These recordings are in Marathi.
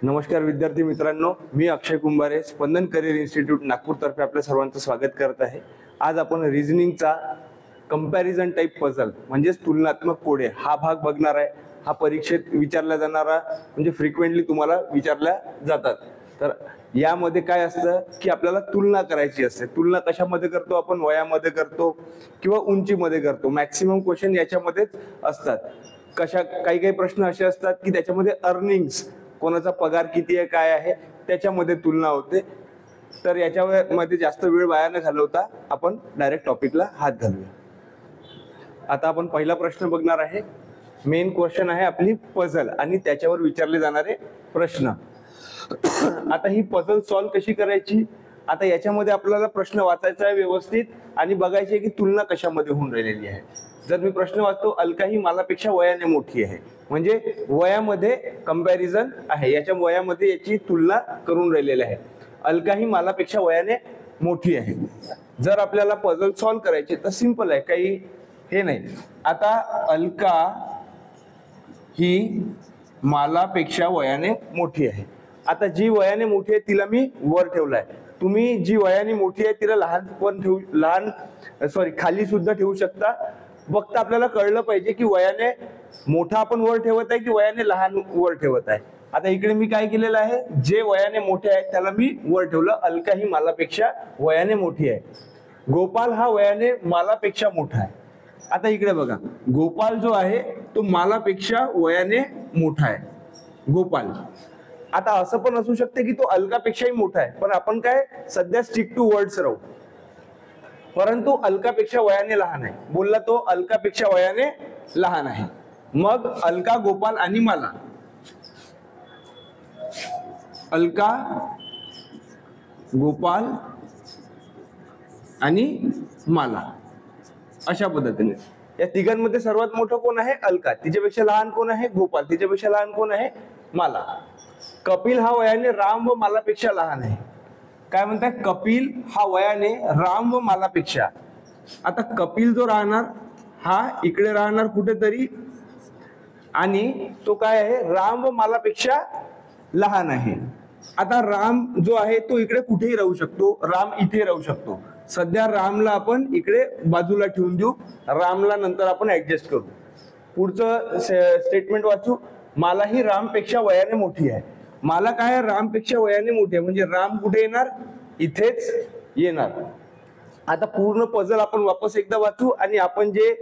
नमस्कार विद्यार्थी मित्रांनो, मी अक्षय कुंभारे, स्पंदन करिअर इन्स्टिट्यूट नागपूर तर्फे आपल्या सर्वांचं स्वागत करत आहे। आज आपण रिझनिंगचा कंपॅरिझन टाइप पझल म्हणजेच तुलनात्मक कोडे हा भाग बघणार आहे। हा परीक्षेत विचारला जाणारा म्हणजे फ्रिक्वेंटली तुम्हाला विचारल्या जातात। तर यामध्ये काय असतं की आपल्याला तुलना करायची असते। तुलना कशामध्ये करतो आपण? वयामध्ये करतो किंवा उंचीमध्ये करतो। मॅक्सिमम क्वेश्चन याच्यामध्येच असतात। काही काही प्रश्न असे असतात की त्याच्यामध्ये अर्निंग्स, कोणाचा पगार किती आहे काय आहे त्याच्यामध्ये तुलना होते। तर याच्यामध्ये जास्त वेळ वाया न घालवता आपण डायरेक्ट टॉपिकला हात घालूया। आता आपण पहिला प्रश्न बघणार आहे। मेन क्वेश्चन आहे आपली पझल आणि त्याच्यावर विचारले जाणारे प्रश्न। आता ही पझल सॉल्व कशी करायची? आता याच्यामध्ये आपल्याला प्रश्न वाचायचा आहे व्यवस्थित आणि बघायचे की तुलना कशामध्ये होऊन राहिलेली आहे। जर मी प्रश्न वाचतो, अलका ही मालापेक्षा वयाने मोठी आहे, म्हणजे वयामध्ये कंपॅरिझन आहे, याच्या वयामध्ये याची तुलना करून राहिलेली आहे। अलका ही मालापेक्षा वयाने मोठी आहे। जर आपल्याला पझल सॉल्व करायचे तर सिंपल आहे, काही हे नाही। आता अलका ही मालापेक्षा वयाने मोठी आहे। आता जी वयाने मोठी आहे तिला मी वर ठेवलाय। तुम्ही जी वयाने मोठी आहे तिला खाली सुद्धा ठेवू शकता। फक्त आपल्याला कळलं पाहिजे की वयाने मोठा आपण वर ठेवत आहे की वयाने लहान वर ठेवत आहे। आता इकडे मी काय केलेलं आहे, जे वयाने मोठे आहे त्याला मी वर ठेवलं। अलका ही मालापेक्षा वयाने मोठी आहे। गोपाल हा वयाने मालापेक्षा मोठा आहे। आता इकडे बघा, गोपाल जो आहे तो मालापेक्षा वयाने मोठा आहे। गोपाल। आता असं पण असू शकते की तो अलकापेक्षाही मोठा आहे, पण आपण काय सध्या स्टिक टू वर्ड्स राहू। परंतु अलकापेक्षा वयाने लहान आहे, बोलला तो अलकापेक्षा वयाने लहान आहे। मग अलका, गोपाल आणि माला। अलका, गोपाल आणि माला अशा पद्धतीने या तिघांमध्ये सर्वात मोठं कोण आहे? अलका। तिच्यापेक्षा लहान कोण आहे? गोपाल। तिच्यापेक्षा लहान कोण आहे? माला। कपिल हा वयाने राम व मालापेक्षा लहान आहे। काय म्हणताय? कपिल हा वयाने राम व मालापेक्षा। आता कपिल जो राहणार हा इकडे राहणार कुठेतरी, आणि तो काय आहे? राम व मालापेक्षा लहान आहे। आता राम जो आहे तो इकडे कुठेही राहू शकतो, राम इथे राहू शकतो। सध्या रामला आपण इकडे बाजूला ठेवून देऊ, रामला नंतर आपण ऍडजस्ट करू। पुढचं स्टेटमेंट वाचू। माला ही रामपेक्षा वयाने मोठी आहे। माला काय आहे? रामपेक्षा वयाने मोठी आहे, म्हणजे राम कुठे येणार? इथेच येणार। आता पूर्ण पझल आपण वापस एकदा वाचू आणि आपण जे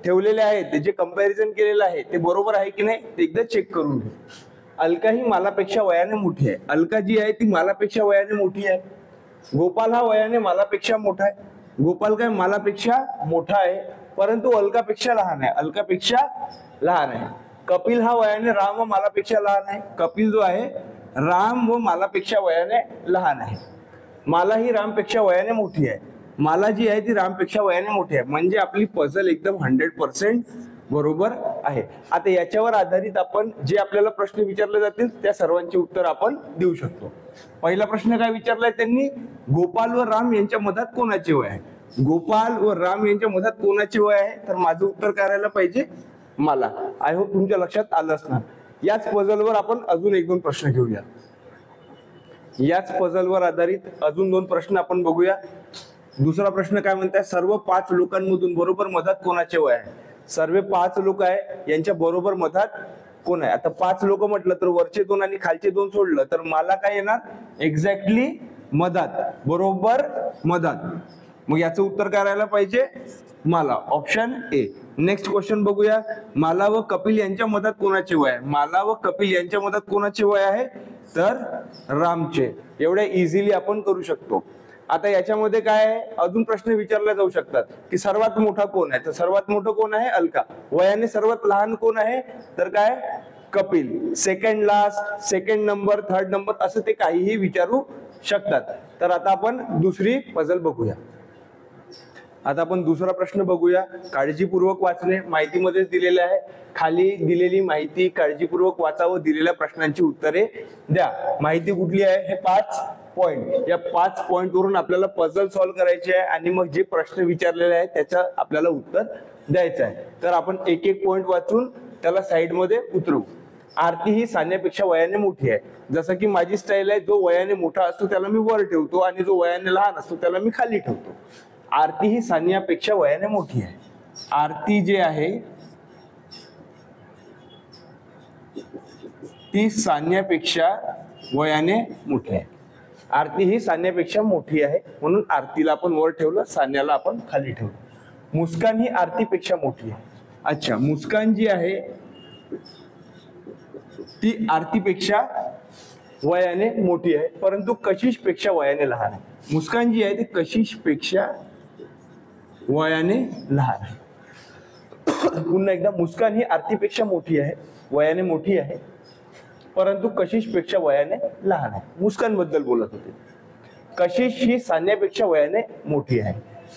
ठेवलेले आहे, ते जे कंपॅरिझन केलेलं आहे ते बरोबर आहे की नाही ते एकदा चेक करून घेऊ। अलका ही मालापेक्षा वयाने मोठी आहे। अलका जी आहे ती मालापेक्षा वयाने मोठी आहे। गोपाल हा वयाने मालापेक्षा मोठा आहे। गोपाल काय मालापेक्षा मोठा आहे, परंतु अलकापेक्षा लहान आहे। अलकापेक्षा लहान आहे। कपिल हा वयाने राम व मालापेक्षा लहान आहे। कपिल जो आहे राम व मालापेक्षा वयाने लहान आहे। माला ही रामपेक्षा वयाने मोठी आहे। माला जी आहे ती रामपेक्षा वयाने मोठी आहे। म्हणजे आपली पझल एकदम 100% बरोबर आहे। आता याच्यावर आधारित आपण जे आपल्याला प्रश्न विचारले जातील त्या सर्वांची उत्तर आपण देऊ शकतो। पहिला प्रश्न काय विचारलाय त्यांनी? गोपाल व राम यांच्या मधात कोणाचे वय आहे? गोपाल व राम यांच्या मधात कोणाचे वय आहे? तर माझं उत्तर काय राहायला पाहिजे? मला। आय होप तुमच्या लक्षात आलं असणार। याच पझलवर आपण अजून एक दोन प्रश्न घेऊया। याच पझलवर आधारित अजून दोन प्रश्न आपण बघूया। दुसरा प्रश्न काय म्हणताय? सर्व 5 लोकांमधून बरोबर मधात कोणाचे वय आहे? सर्व 5 लोक आहे यांच्या बरोबर मधात कोण आहे? आता 5 लोक म्हटलं तर वरचे 2 आणि खालचे 2 सोडलं तर मला काय येणार? एक्झॅक्टली मधात, बरोबर मधात। मग याचं उत्तर काय राहायला पाहिजे? माला, ऑप्शन ए। नेक्स्ट क्वेश्चन बघूया। माला व कपिल यांच्या मधात कोणाचे वय आहे? माला व कपिल यांच्या मधात कोणाचे वय आहे? तर रामचे। एवढ्या इझिली आपण करू शकतो। आता याच्यामध्ये काय आहे, अजून प्रश्न विचारले जाऊ शकतात की सर्वात मोठा कोण आहे? तर सर्वात मोठं कोण आहे? अलका। वयाने सर्वात लहान कोण आहे? तर काय? Kapil. Second last, second number, third number असं ते काहीही विचारू शकतात। तर आता आपण दुसरी पझल बघूया। आता आपण दुसरा प्रश्न बघूया। काळजीपूर्वक वाचणे, माहितीमध्येच दिलेले आहे। खाली दिलेली माहिती काळजीपूर्वक वाचा व दिलेल्या प्रश्नांची उत्तरे द्या। माहिती कुठली आहे? हे 5 पॉइंट। या 5 पॉइंट वरून आपल्याला पझल सॉल्व करायची आहे आणि मग जे प्रश्न विचारलेले आहेत त्याचं आपल्याला उत्तर द्यायचं आहे। तर आपण एक एक पॉइंट वाचून त्याला साइड मध्ये उतरवू। आरती ही सान्यापेक्षा वयाने मोठी आहे. जसं की माझी स्टाईल आहे, जो वयाने मोठा असतो त्याला मी वर ठेवतो आणि जो वयाने लहान असतो त्याला मी खाली ठेवतो. आरती ही सान्यापेक्षा वयाने मोठी आहे. आरती जी आहे ती सान्यापेक्षा वयाने मोठी आहे. आरती ही सान्यापेक्षा मोठी आहे म्हणून आरतीला आपण वर ठेवलं, सान्याला आपण खाली ठेवलं. मुस्कान ही आरतीपेक्षा मोठी आहे. अच्छा, मुस्कान जी आहे ती आरतीपेक्षा वयाने मोठी आहे परंतु कशिश पेक्षा वयाने लहान आहे. मुस्कान जी आहे ती कशिश पेक्षा वयाने लहान आहे. पुन्हा एकदा, मुस्कान ही आरतीपेक्षा मोठी आहे, वयाने मोठी आहे परंतु कशिश पेक्षा वयाने लहान आहे. मुस्कान बद्दल बोलत होते. कशिश ही सान्यापेक्षा वयाने मोठी आहे.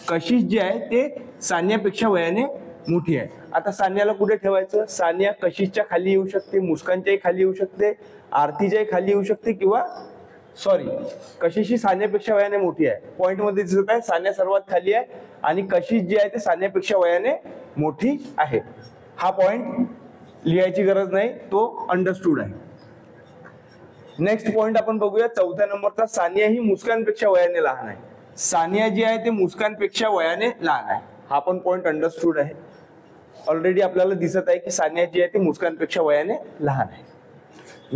कशिश जी आहे ते सान्यापेक्षा वयाने मोठी आहे. आता सान्याला कुठे ठेवायचं? सान्या कशिशच्या खाली येऊ शकते, मुस्कानच्याही खाली येऊ शकते, आरतीच्याही खाली येऊ शकते किंवा कशिश ही सान्यापेक्षा वयाने मोठी आहे. पॉइंट मध्ये दिसत आहे सान्या सर्वात खाली आहे आणि कशिश जी आहे ते सान्यापेक्षा वयाने मोठी आहे. हा पॉइंट लिहायची गरज नाही, तो अंडरस्टूड आहे. नेक्स्ट पॉइंट आपण बघूया, चौथ्या नंबरचा. सानिया ही मुस्कानपेक्षा वयाने लहान आहे. सानिया जी आहे ते मुस्कानपेक्षा वयाने लहान आहे. हा पण पॉइंट अंडरस्टूड आहे. ऑलरेडी आपल्याला दिसत आहे की सानिया जी आहे ती मुस्कानपेक्षा वयाने लहान आहे.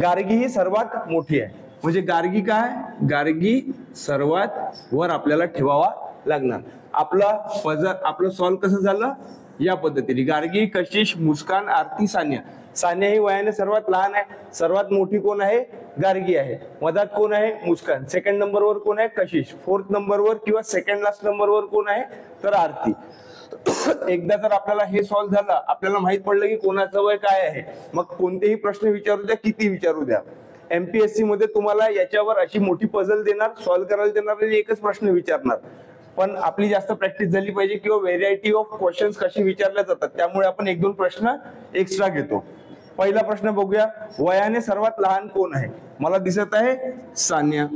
गार्गी ही सर्वात मोठी आहे. म्हणजे गार्गी काय? गार्गी सर्वात वर आपल्याला ठेवावा लागणार. आपलं सॉल्व कसं झालं? या पद्धतीने. गार्गी, कशिश, मुस्कान, आरती, सानिया. सानिया ही वयाने सर्वात लहान आहे. सर्वात मोठी कोण आहे? गार्गी आहे. मधात कोण आहे? मुस्कान. सेकंड नंबरवर कोण आहे? कशिश. फोर्थ नंबरवर किंवा सेकंड लास्ट नंबरवर कोण आहे? तर आरती. एकदा जर आपल्याला हे सॉल्व्ह झालं, आपल्याला माहित पडलं की कोणाचं वय काय आहे, मग कोणतेही प्रश्न विचारू द्या, किती विचारू द्या, एमपीएससी मध्ये तुम्हाला याच्यावर अशी मोठी पझल देणार, सॉल्व्ह करायला देणार आणि एकच प्रश्न विचारणार. पण आपली जास्त प्रॅक्टिस झाली पाहिजे किंवा व्हेरायटी ऑफ क्वेश्चन्स कशी विचारल्या जातात, त्यामुळे आपण एक दोन प्रश्न एक्स्ट्रा घेतो. पहिला प्रश्न बघूया. वयाने सर्वात लहान कोण आहे? मला दिसत आहे सानिया.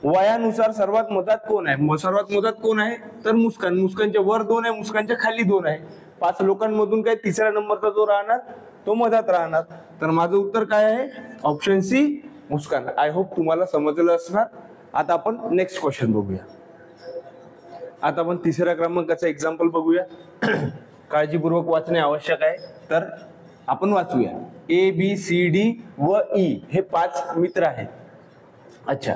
वयानुसार सर्वात मधात कोण आहे? सर्वात मधात कोण आहे? तर मुस्कान. मुस्कानच्या वर 2 आहे, मुस्कानच्या खाली 2 आहे. 5 लोकांमधून काय तिसऱ्या नंबरचा जो राहणार तो मधात राहणार. तर माझं उत्तर काय आहे? Option C, Muskan. I hope तुम्हाला समजलं असणार. आता आपण नेक्स्ट क्वेश्चन बघूया. आता आपण तिसऱ्या क्रमांकाचा एक्झाम्पल बघूया. काळजीपूर्वक वाचणे आवश्यक आहे, तर आपण वाचूया. ए, बी, सी, डी व ई हे 5 मित्र आहेत. अच्छा,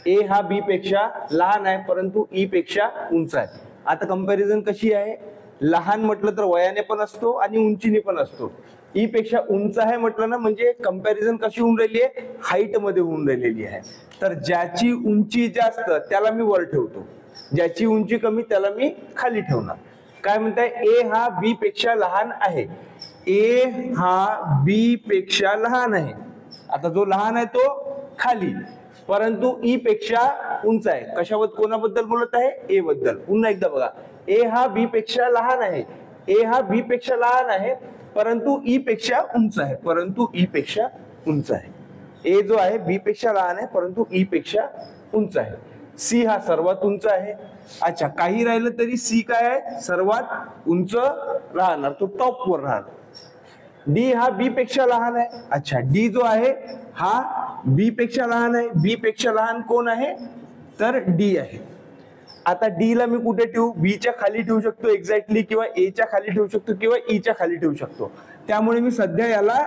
ए हा बी पेक्षा लहान आहे परंतु ई पेक्षा उंच आहे. आता कंपॅरिझन कशी आहे? लहान म्हटलं तर वयाने पण असतो आणि उंचीने पण असतो. ई पेक्षा उंच आहे म्हटलं ना, म्हणजे कंपॅरिझन कशी होऊन राहिली आहे? हाईट मध्ये होऊन राहिलेली आहे. तर ज्याची उंची जास्त त्याला मी वर ठेवतो, ज्याची उंची कमी त्याला मी खाली ठेवणार. काय म्हणताय? ए हा बी पेक्षा लहान आहे. ए हा बी पेक्षा लहान आहे. आता जो लहान आहे तो खाली, परंतु ई पेक्षा उंच आहे. कशाबद्दल, कोणाबद्दल बोलत आहे? ए बद्दल. पुन्हा एकदा बघा. ए हा बी पेक्षा लहान आहे. ए हा बी पेक्षा लहान आहे परंतु ई पेक्षा उंच आहे. परंतु ई पेक्षा उंच आहे. ए जो आहे बी पेक्षा लहान आहे परंतु ई पेक्षा उंच आहे. सी हा सर्वात उंच आहे. अच्छा, काही राहिलं तरी सी काय आहे? सर्वात उंच राहणार, तो टॉप वर राहणार. डी हा बी पेक्षा लहान आहे. अच्छा, डी जो आहे हा बी पेक्षा लहान आहे. बी पेक्षा लहान कोण आहे? तर डी आहे. आता डी ला मी कुठे ठेवू? बी च्या खाली ठेवू शकतो एक्झॅक्टली, किंवा ए च्या खाली ठेवू शकतो, किंवा ई च्या खाली ठेवू शकतो. त्यामुळे मी सध्या याला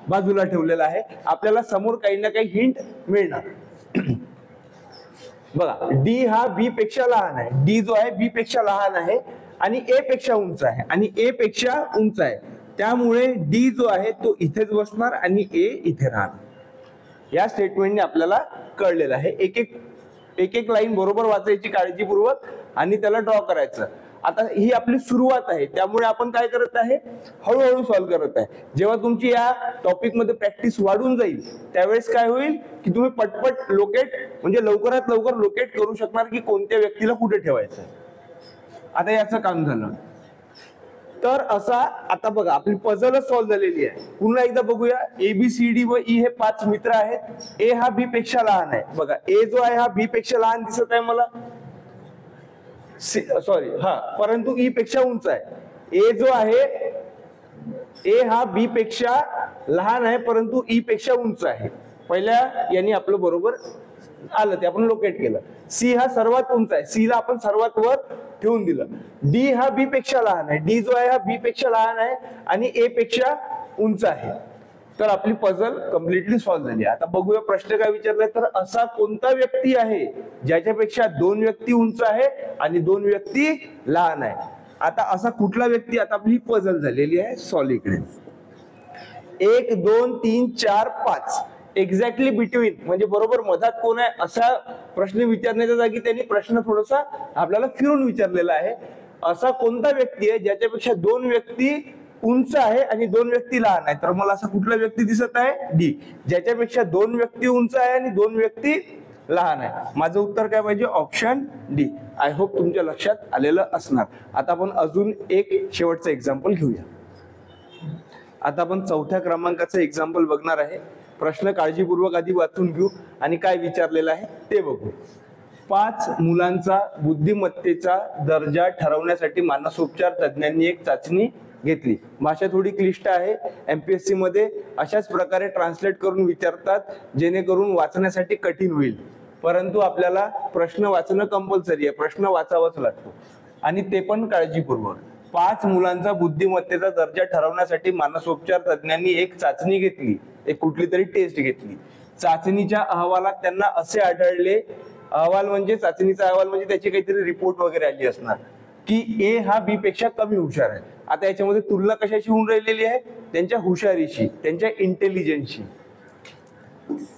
बाजूला ठेवलेला आहे. आपल्याला समोर काही ना काही हिंट मिळणार. बघा, डी हा बी पेक्षा लहान आहे. डी जो आहे बी पेक्षा लहान आहे आणि ए पेक्षा उंच आहे, आणि ए पेक्षा उंच आहे. त्यामुळे डी जो आहे तो इथेच बसणार आणि ए इथे राहणार. या स्टेटमेंटने आपल्याला कळलेलं आहे. एक एक लाईन बरोबर वाचायची काळजीपूर्वक आणि त्याला ड्रॉ करायचं. आता ही आपली सुरुवात आहे, त्यामुळे आपण काय करत आहे? हळूहळू सॉल्व्ह करत आहे. जेव्हा तुमची या टॉपिक मध्ये प्रॅक्टिस वाढून जाईल त्यावेळेस काय होईल की तुम्ही पटपट लोकेट, म्हणजे लवकरात लवकर लोकेट करू शकणार की कोणत्या व्यक्तीला कुठे ठेवायचं. आता याचं काम झालं. तर असा आता बघा आपली पझलच सॉल्व्ह झालेली आहे. पुन्हा एकदा बघूया. ए, बी, सी, डी व ई हे 5 मित्र आहेत. ए हा बी पेक्षा लहान आहे. बघा, ए जो आहे हा बी पेक्षा लहान दिसत आहे मला, सॉरी हा, परंतु ई पेक्षा उंच आहे. ए जो आहे, ए हा बी पेक्षा लहान आहे परंतु ई पेक्षा उंच आहे. पहिल्या यांनी आपलं बरोबर आलं ते आपण लोकेट केलं. सी हा सर्वात उंच आहे, सी ला आपण सर्वात वर ठेवून दिलं. डी हा बी पेक्षा लहान आहे, डी जो आहे हा बी पेक्षा लहान आहे आणि ए पेक्षा उंच आहे. तर आपली पझल कम्प्लिटली सॉल्व्ह झाली. आता बघूया प्रश्न काय विचारलाय. तर असा कोणता व्यक्ती आहे ज्याच्यापेक्षा 2 व्यक्ती उंच आहे आणि 2 व्यक्ती लहान आहे. आता असा कुठला व्यक्ती, आता आपली पझल झालेली आहे सॉल्व्ह. इकडे 1 2 3 4 5 एक्झॅक्टली बिटवीन म्हणजे बरोबर मधात कोण आहे असा प्रश्न विचारण्याच्या जागी त्यांनी प्रश्न थोडासा आपल्याला फिरून विचारलेला आहे. असा कोणता व्यक्ती आहे ज्याच्यापेक्षा 2 व्यक्ती उंच आहे आणि 2 व्यक्ती लहान आहे. तर मला असा कुठला व्यक्ती दिसत आहे, डी, ज्याच्यापेक्षा 2 व्यक्ती उंच आहे आणि 2 व्यक्ती लहान आहे. माझं उत्तर काय पाहिजे, ऑप्शन डी. आय होप तुमच्या लक्षात आलेलं असणार. आता आपण अजून एक शेवटचं एक्झाम्पल घेऊया. आता आपण 4थ्या क्रमांकाचं एक्झाम्पल बघणार आहे. प्रश्न काळजीपूर्वक आधी वाचून घेऊ आणि काय विचारलेलं आहे ते बघू. 5 मुलांचा बुद्धिमत्तेचा दर्जा ठरवण्यासाठी मानसोपचार तज्ञांनी एक चाचणी घेतली. भाषा थोडी क्लिष्ट आहे. एमपीएससी मध्ये अशाच प्रकारे ट्रान्सलेट करून विचारतात जेणेकरून वाचण्यासाठी कठीण होईल. परंतु आपल्याला प्रश्न वाचणं कंपल्सरी आहे, प्रश्न वाचावाच लागतो आणि ते पण काळजीपूर्वक. 5 मुलांचा बुद्धिमत्तेचा दर्जा ठरवण्यासाठी मानसोपचार तज्ञांनी एक चाचणी घेतली, एक कुठली तरी टेस्ट घेतली. चाचणीच्या अहवालात त्यांना असे आढळले, अहवाल म्हणजे चाचणीचा अहवाल म्हणजे त्याची काहीतरी रिपोर्ट वगैरे आली असणार, की ए हा बी पेक्षा कमी हुशार आहे. आता याच्यामध्ये तुलना कशाशी होऊन राहिलेली आहे, त्यांच्या हुशारीशी, त्यांच्या इंटेलिजन्सशी.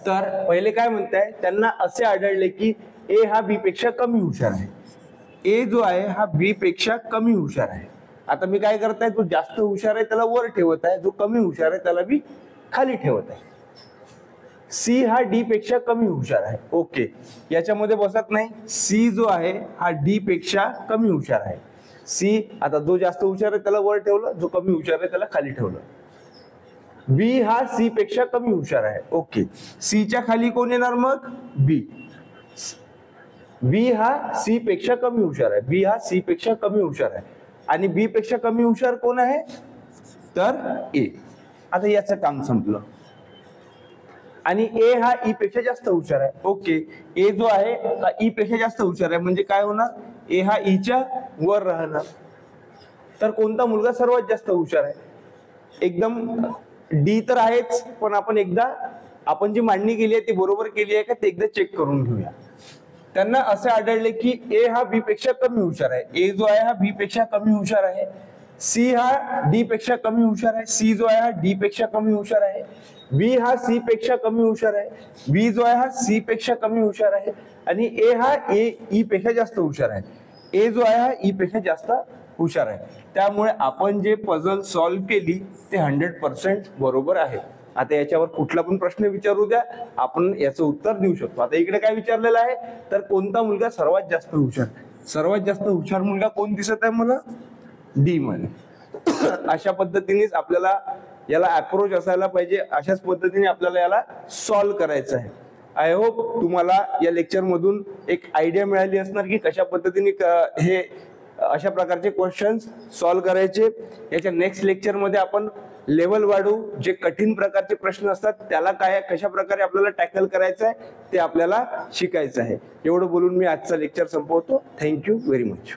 तर पहिले काय म्हणताय, त्यांना असे आढळले की ए हा बी पेक्षा कमी हुशार आहे. ए जो आहे हा बी पेक्षा कमी हुशार आहे. आता मी काय करताय, जो जास्त हुशार आहे त्याला वर ठेवत आहे, जो कमी हुशार आहे त्याला मी खाली ठेवत आहे. सी हा डी पेक्षा कमी हुशार आहे. ओके, याच्यामध्ये बसत नाही. सी जो आहे हा डी पेक्षा कमी हुशार आहे. सी, आता जो जास्त हुशार आहे त्याला वर ठेवलं, जो कमी हुशार आहे त्याला खाली ठेवलं. बी हा सी पेक्षा कमी हुशार आहे. ओके, सी च्या खाली कोण येणार मग, बी. बी हा सी पेक्षा कमी हुशार आहे, बी हा सी पेक्षा कमी हुशार आहे आणि बी पेक्षा कमी हुशार कोण आहे, तर ए. आता याचं काम संपलं. आणि ए हा ई पेक्षा जास्त हुशार आहे. ओके, ए जो आहे हा ई पेक्षा जास्त हुशार आहे म्हणजे काय होणार, ए हा ई च्या वर राहणार. तर कोणता मुलगा सर्वात जास्त हुशार आहे, एकदम डी तर आहेच, पण आपण जी मांडणी केली आहे ती बरोबर केली आहे का ते एकदा चेक करून घेऊया. त्यांना असे आढळले की ए हा बी पेक्षा कमी हुशार आहे. ए जो आहे हा बी पेक्षा कमी हुशार आहे. सी हा डी पेक्षा कमी हुशार आहे. सी जो आहे हा डी पेक्षा कमी हुशार आहे. बी हा सी पेक्षा कमी हुशार आहे. बी जो आहे हा सी पेक्षा कमी हुशार आहे आणि ए हा ई पेक्षा जास्त हुशार आहे. ए जो आहे हा ई पेक्षा जास्त हुशार आहे. त्यामुळे आपण जे पझल सॉल्व्ह केली ते 100% बरोबर आहे. आता याच्यावर कुठला पण प्रश्न विचारू द्या, आपण याचं उत्तर देऊ शकतो. आता इकडे काय विचारलेलं आहे, तर कोणता मुलगा सर्वात जास्त हुशार, सर्वात जास्त हुशार मुलगा कोण दिसत आहे मला, डी मध्ये. अशा पद्धतीनेच आपल्याला याला अप्रोच असायला पाहिजे, अशाच पद्धतीने आपल्याला याला सॉल्व्ह करायचं आहे. आय होप तुम्हाला या लेक्चर मधून एक आयडिया मिळाली असणार की कशा पद्धतीने हे अशा प्रकारचे क्वेश्चन्स सॉल्व्ह करायचे. याच्या नेक्स्ट लेक्चर मध्ये आपण लेवल वाढू, जे कठीण प्रकारचे प्रश्न असतात त्याला कशा प्रकारे आपल्याला टॅकल करायचं आहे ते आपल्याला शिकायचं आहे. एवढं बोलून मी आजचा लेक्चर संपवतो. Thank you very much.